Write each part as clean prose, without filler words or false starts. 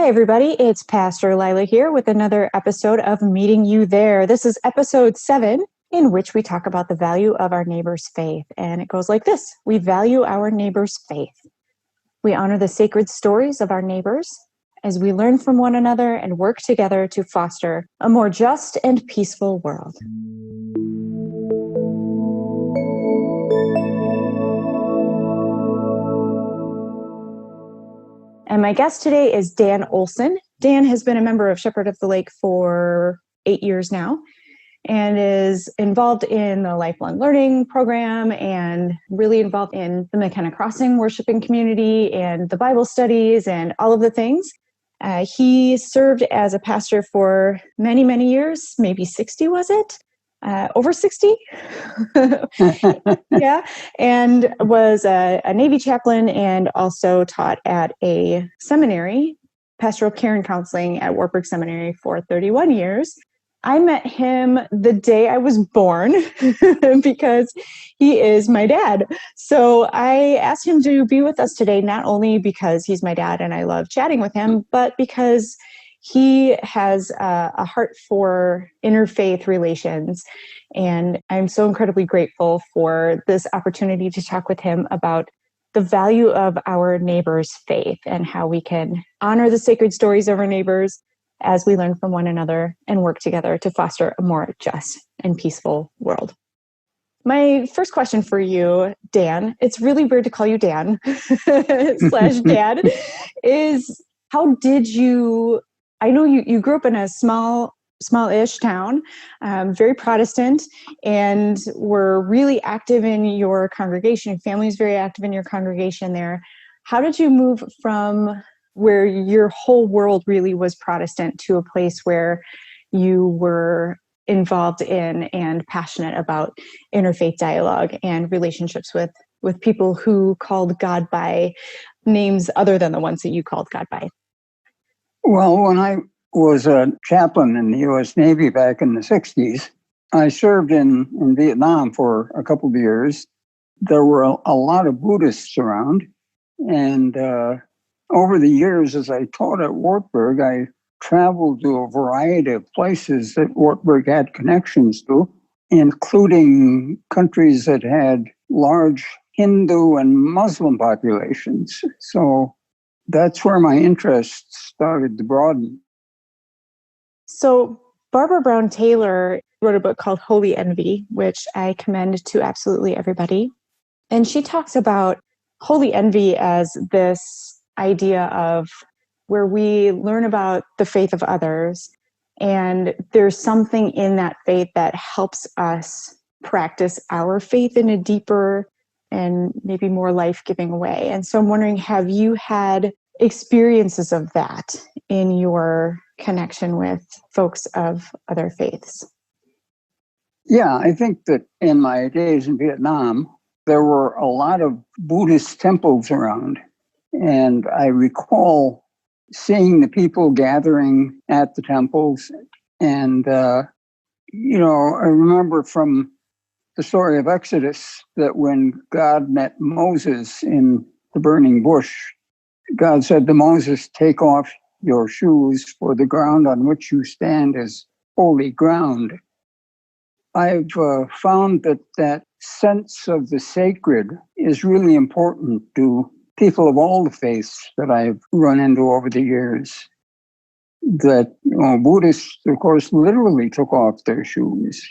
everybody. It's Pastor Laila here with another episode of Meeting You There. This is episode 7, in which we talk about the value of our neighbor's faith. And it goes like this. We value our neighbor's faith. We honor the sacred stories of our neighbors as we learn from one another and work together to foster a more just and peaceful world. And my guest today is Dan Olsen. Dan has been a member of Shepherd of the Lake for 8 years now and is involved in the lifelong learning program and really involved in the McKenna Crossing worshiping community and the Bible studies and all of the things. He served as a pastor for many, many years, maybe 60, was it? Over 60? Yeah. And was a Navy chaplain and also taught at a seminary, pastoral care and counseling at Wartburg Seminary for 31 years. I met him the day I was born because he is my dad. So I asked him to be with us today, not only because he's my dad and I love chatting with him, but because he has a heart for interfaith relations. And I'm so incredibly grateful for this opportunity to talk with him about the value of our neighbor's faith and how we can honor the sacred stories of our neighbors as we learn from one another and work together to foster a more just and peaceful world. My first question for you, Dan, it's really weird to call you Dan / dad, is how did you, I know you grew up in a small-ish town, very Protestant, and were really active in your congregation. Your family's very active in your congregation there. How did you move from where your whole world really was Protestant to a place where you were involved in and passionate about interfaith dialogue and relationships with people who called God by names other than the ones that you called God by? Well, when I was a chaplain in the U.S. Navy back in the 60s, I served in Vietnam for a couple of years. There were a lot of Buddhists around, and over the years, as I taught at Wartburg, I traveled to a variety of places that Wartburg had connections to, including countries that had large Hindu and Muslim populations. So that's where my interest started to broaden. So Barbara Brown Taylor wrote a book called Holy Envy, which I commend to absolutely everybody. And she talks about holy envy as this idea of where we learn about the faith of others, and there's something in that faith that helps us practice our faith in a deeper and maybe more life-giving way. And so I'm wondering, have you had experiences of that in your connection with folks of other faiths? Yeah, I think that in my days in Vietnam, there were a lot of Buddhist temples around. And I recall seeing the people gathering at the temples. And, I remember from the story of Exodus that when God met Moses in the burning bush, God said to Moses, "Take off your shoes, for the ground on which you stand is holy ground." I've found that sense of the sacred is really important to people of all the faiths that I've run into over the years. That Buddhists, of course, literally took off their shoes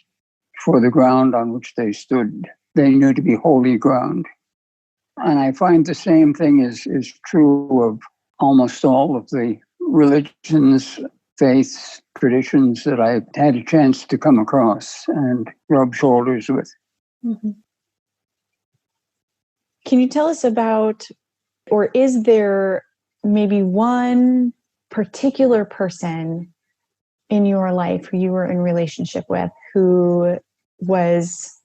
for the ground on which they stood. They knew to be holy ground. And I find the same thing is true of almost all of the religions, faiths, traditions that I've had a chance to come across and rub shoulders with. Mm-hmm. Can you tell us about, or is there maybe one particular person in your life who you were in relationship with who was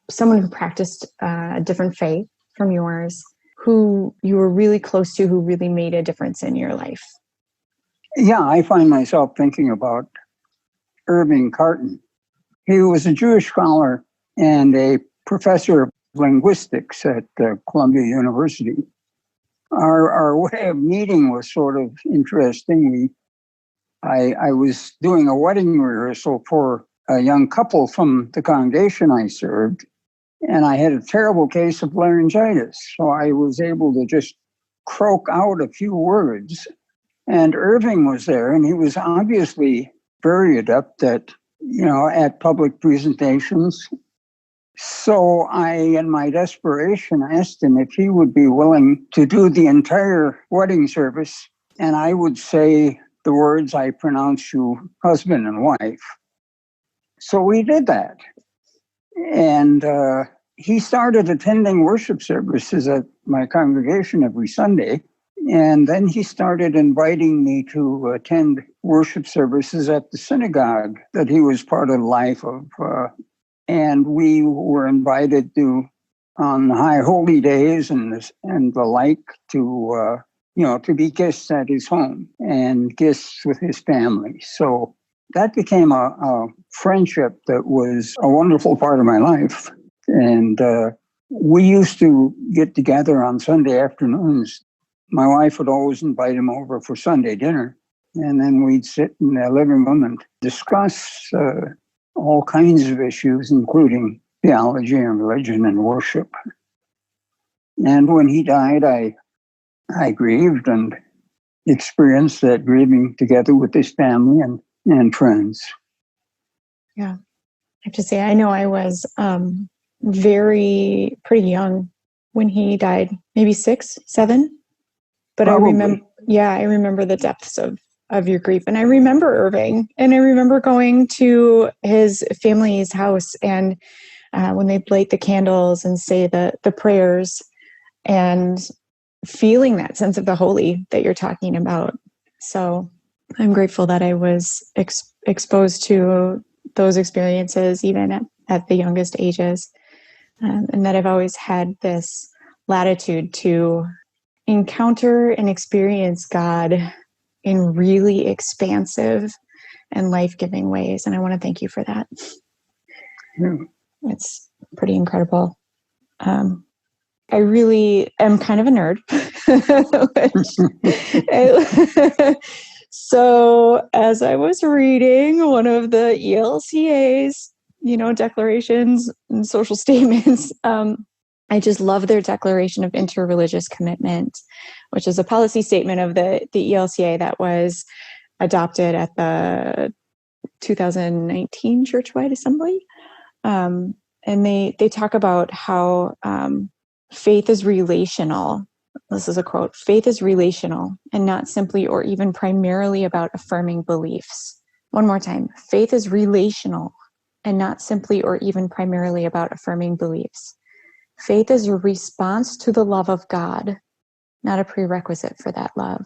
someone who practiced a different faith from yours, who you were really close to, who really made a difference in your life? Yeah, I find myself thinking about Irving Carton. He was a Jewish scholar and a professor of linguistics at Columbia University. our way of meeting was sort of interesting. I was doing a wedding rehearsal for a young couple from the congregation I served, and I had a terrible case of laryngitis. So I was able to just croak out a few words. And Irving was there, and he was obviously very adept at public presentations. So I, in my desperation, asked him if he would be willing to do the entire wedding service, and I would say the words, "I pronounce you husband and wife." So we did that. And he started attending worship services at my congregation every Sunday. And then he started inviting me to attend worship services at the synagogue that he was part of the life of. And we were invited to, on high holy days and the like, to be guests at his home and guests with his family. So that became a friendship that was a wonderful part of my life. And we used to get together on Sunday afternoons. My wife would always invite him over for Sunday dinner. And then we'd sit in the living room and discuss all kinds of issues, including theology and religion and worship. And when he died, I grieved and experienced that grieving together with his family and friends. Yeah. I have to say, I know I was pretty young when he died, maybe 6, 7. But Probably. I remember the depths of your grief. And I remember Irving, and I remember going to his family's house, and when they'd light the candles and say the prayers, and feeling that sense of the holy that you're talking about. So I'm grateful that I was exposed to those experiences even at the youngest ages, and that I've always had this latitude to encounter and experience God in really expansive and life-giving ways. And I want to thank you for that. Yeah. It's pretty incredible. I really am kind of a nerd. So as I was reading one of the ELCA's, declarations and social statements, I just love their declaration of interreligious commitment, which is a policy statement of the ELCA that was adopted at the 2019 Churchwide Assembly. And they talk about how faith is relational. This is a quote: "Faith is relational and not simply or even primarily about affirming beliefs." One more time. "Faith is relational and not simply or even primarily about affirming beliefs. Faith is a response to the love of God, not a prerequisite for that love."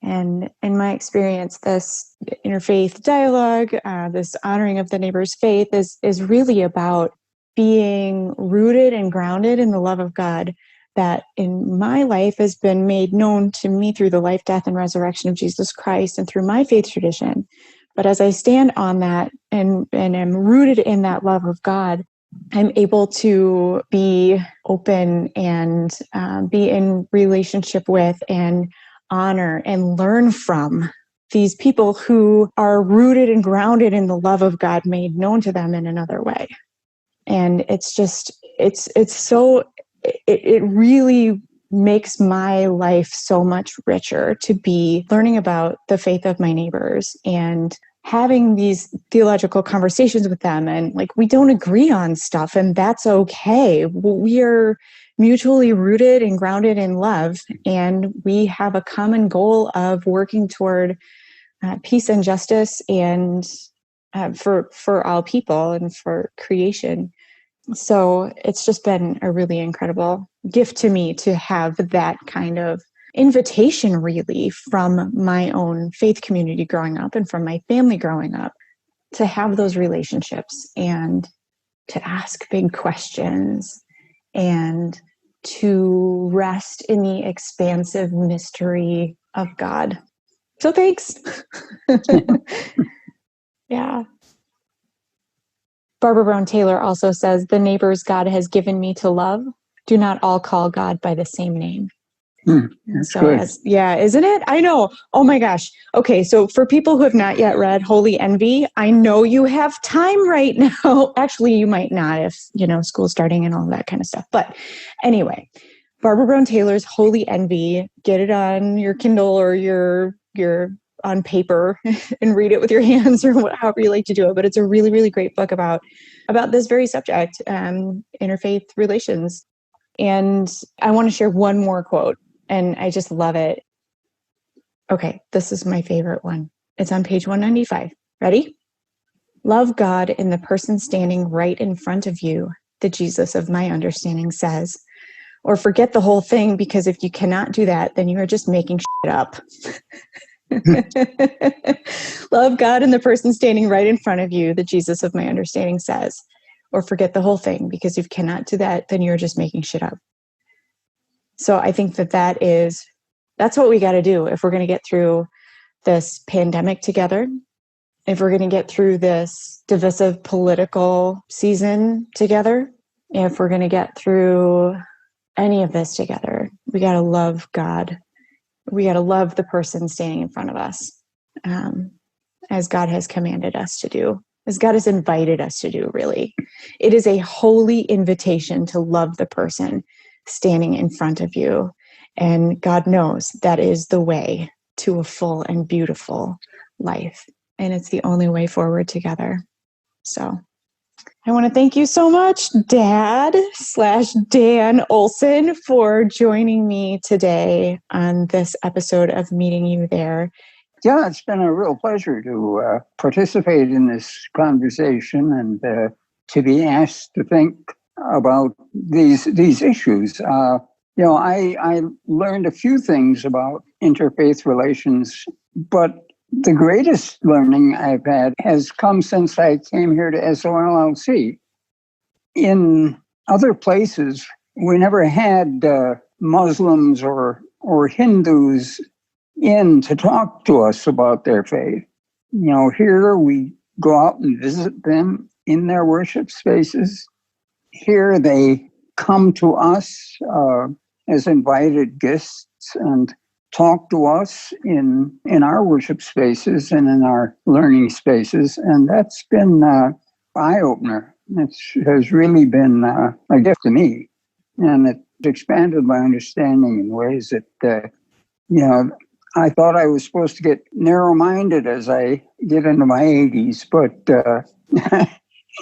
And in my experience, this interfaith dialogue, this honoring of the neighbor's faith is really about being rooted and grounded in the love of God that in my life has been made known to me through the life, death, and resurrection of Jesus Christ and through my faith tradition. But as I stand on that and am rooted in that love of God, I'm able to be open and be in relationship with and honor and learn from these people who are rooted and grounded in the love of God made known to them in another way. And it's just, it really makes my life so much richer to be learning about the faith of my neighbors and having these theological conversations with them. And we don't agree on stuff, and that's okay. We are mutually rooted and grounded in love, and we have a common goal of working toward peace and justice and for all people and for creation. So it's just been a really incredible gift to me to have that kind of invitation, really, from my own faith community growing up and from my family growing up, to have those relationships and to ask big questions and to rest in the expansive mystery of God. So thanks. Yeah. Barbara Brown Taylor also says, "The neighbors God has given me to love do not all call God by the same name." That's So, good. isn't it? I know. Oh my gosh. Okay. So for people who have not yet read Holy Envy, I know you have time right now. Actually, you might not if, school's starting and all that kind of stuff. But anyway, Barbara Brown Taylor's Holy Envy, get it on your Kindle or your on paper and read it with your hands or however you like to do it. But it's a really, really great book about this very subject, interfaith relations. And I want to share one more quote, and I just love it. Okay, this is my favorite one. It's on page 195. Ready? Love God in the person standing right in front of you, the Jesus of my understanding says. Or forget the whole thing, because if you cannot do that, then you are just making shit up. Love God in the person standing right in front of you, the Jesus of my understanding says. Or forget the whole thing, because if you cannot do that, then you're just making shit up. So I think that's what we got to do if we're going to get through this pandemic together, if we're going to get through this divisive political season together, if we're going to get through any of this together, we got to love God. We got to love the person standing in front of us, as God has commanded us to do, as God has invited us to do, really. It is a holy invitation to love the person standing in front of you. And God knows that is the way to a full and beautiful life. And it's the only way forward together. So I want to thank you so much, Dad/Dan Olsen, for joining me today on this episode of Meeting You There. Yeah, it's been a real pleasure to participate in this conversation and to be asked to think about these issues. I learned a few things about interfaith relations, but the greatest learning I've had has come since I came here to SOLLC. In other places, we never had Muslims or Hindus in to talk to us about their faith. Here we go out and visit them in their worship spaces. Here they come to us as invited guests and talk to us in our worship spaces and in our learning spaces. And that's been an eye-opener. It has really been a gift to me. And it expanded my understanding in ways that, I thought I was supposed to get narrow-minded as I get into my 80s, but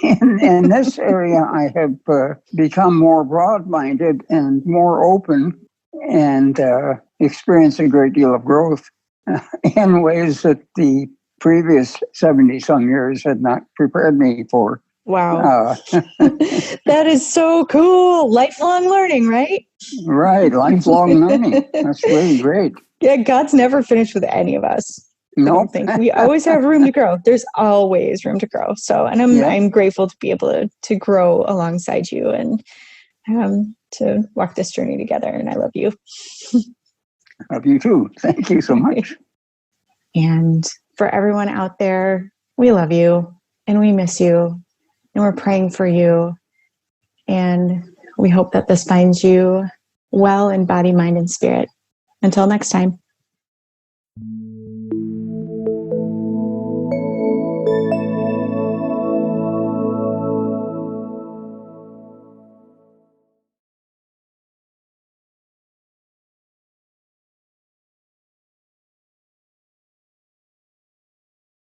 in this area, I have become more broad-minded and more open and experienced a great deal of growth in ways that the previous 70-some years had not prepared me for. Wow. That is so cool. Lifelong learning, right? Right. Lifelong learning. That's really great. Yeah, God's never finished with any of us. Nope. I don't think. We always have room to grow. There's always room to grow. So, and I'm grateful to be able to grow alongside you and to walk this journey together. And I love you. Love you too. Thank you so much. And for everyone out there, we love you and we miss you and we're praying for you. And we hope that this finds you well in body, mind, and spirit. Until next time.